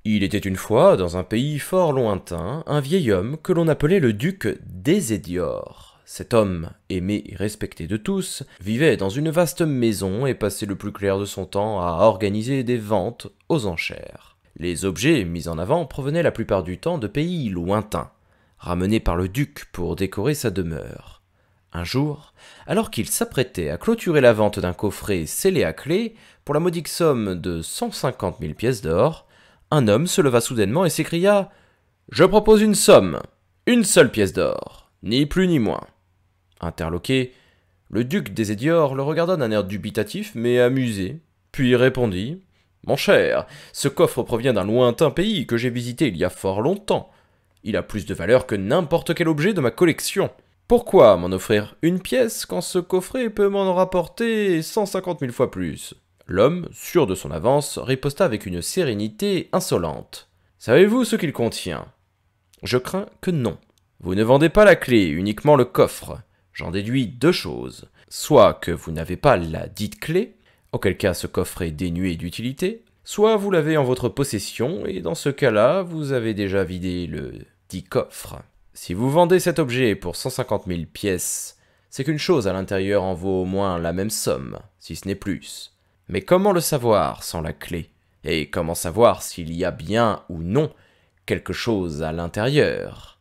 Il était une fois, dans un pays fort lointain, un vieil homme que l'on appelait le duc d'Hésédior. Cet homme, aimé et respecté de tous, vivait dans une vaste maison et passait le plus clair de son temps à organiser des ventes aux enchères. Les objets mis en avant provenaient la plupart du temps de pays lointains, ramenés par le duc pour décorer sa demeure. Un jour, alors qu'il s'apprêtait à clôturer la vente d'un coffret scellé à clé pour la modique somme de 150 000 pièces d'or, un homme se leva soudainement et s'écria « Je propose une somme, une seule pièce d'or, ni plus ni moins. » Interloqué, le duc d'Hésédior le regarda d'un air dubitatif mais amusé, puis répondit « Mon cher, ce coffre provient d'un lointain pays que j'ai visité il y a fort longtemps. Il a plus de valeur que n'importe quel objet de ma collection. Pourquoi m'en offrir une pièce quand ce coffret peut m'en rapporter 150 000 fois plus ?» L'homme, sûr de son avance, riposta avec une sérénité insolente. « Savez-vous ce qu'il contient ? Je crains que non. Vous ne vendez pas la clé, uniquement le coffre. J'en déduis deux choses. Soit que vous n'avez pas la dite clé, auquel cas ce coffre est dénué d'utilité, soit vous l'avez en votre possession, et dans ce cas-là, vous avez déjà vidé le dit coffre. Si vous vendez cet objet pour 150 000 pièces, c'est qu'une chose à l'intérieur en vaut au moins la même somme, si ce n'est plus. Mais comment le savoir sans la clé? Et comment savoir s'il y a bien ou non quelque chose à l'intérieur?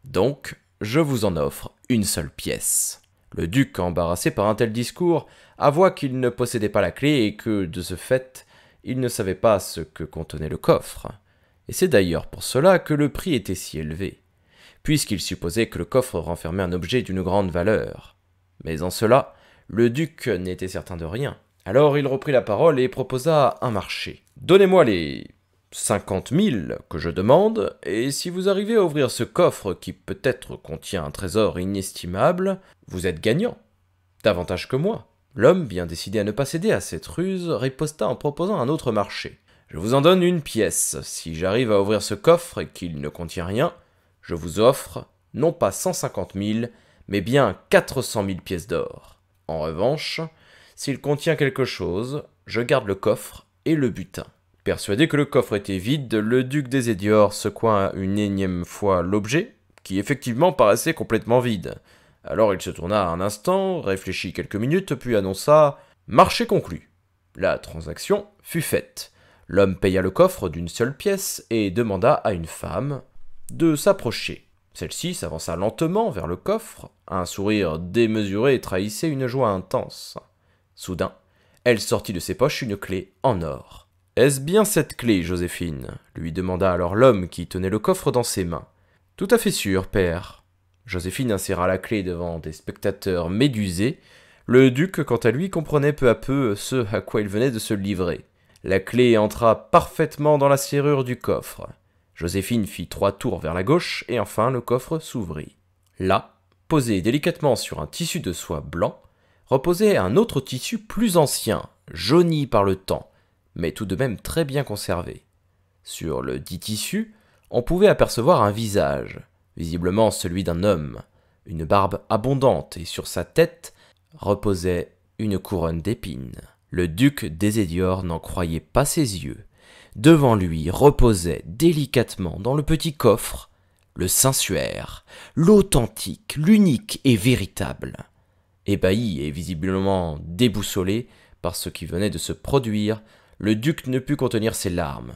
Donc, je vous en offre une seule pièce. » Le duc, embarrassé par un tel discours, avoua qu'il ne possédait pas la clé et que, de ce fait, il ne savait pas ce que contenait le coffre. Et c'est d'ailleurs pour cela que le prix était si élevé, puisqu'il supposait que le coffre renfermait un objet d'une grande valeur. Mais en cela, le duc n'était certain de rien. Alors il reprit la parole et proposa un marché. « Donnez-moi les 50 000 que je demande, et si vous arrivez à ouvrir ce coffre qui peut-être contient un trésor inestimable, vous êtes gagnant, davantage que moi. » L'homme, bien décidé à ne pas céder à cette ruse, riposta en proposant un autre marché. « Je vous en donne une pièce. Si j'arrive à ouvrir ce coffre et qu'il ne contient rien, je vous offre, non pas 150 000, mais bien 400 000 pièces d'or. En revanche, s'il contient quelque chose, je garde le coffre et le butin. » Persuadé que le coffre était vide, le duc d'Hésédior secoua une énième fois l'objet, qui effectivement paraissait complètement vide. Alors il se tourna un instant, réfléchit quelques minutes, puis annonça « Marché conclu ». La transaction fut faite. L'homme paya le coffre d'une seule pièce et demanda à une femme de s'approcher. Celle-ci s'avança lentement vers le coffre, un sourire démesuré trahissait une joie intense. Soudain, elle sortit de ses poches une clé en or. « Est-ce bien cette clé, Joséphine ?» lui demanda alors l'homme qui tenait le coffre dans ses mains. « Tout à fait sûr, père. » Joséphine inséra la clé devant des spectateurs médusés. Le duc, quant à lui, comprenait peu à peu ce à quoi il venait de se livrer. La clé entra parfaitement dans la serrure du coffre. Joséphine fit 3 tours vers la gauche, et enfin le coffre s'ouvrit. Là, posé délicatement sur un tissu de soie blanc, reposait un autre tissu plus ancien, jauni par le temps, mais tout de même très bien conservé. Sur le dit tissu, on pouvait apercevoir un visage, visiblement celui d'un homme, une barbe abondante, et sur sa tête reposait une couronne d'épines. Le duc d'Hésédior n'en croyait pas ses yeux. Devant lui reposait délicatement dans le petit coffre le Saint-Suaire, l'authentique, l'unique et véritable. Ébahi et visiblement déboussolé par ce qui venait de se produire, le duc ne put contenir ses larmes.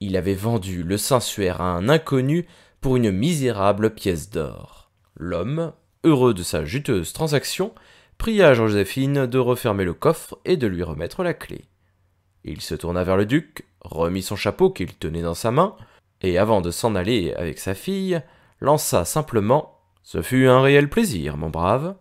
Il avait vendu le Saint-Suaire à un inconnu pour une misérable pièce d'or. L'homme, heureux de sa juteuse transaction, pria Joséphine de refermer le coffre et de lui remettre la clé. Il se tourna vers le duc, remit son chapeau qu'il tenait dans sa main, et avant de s'en aller avec sa fille, lança simplement « Ce fut un réel plaisir, mon brave. »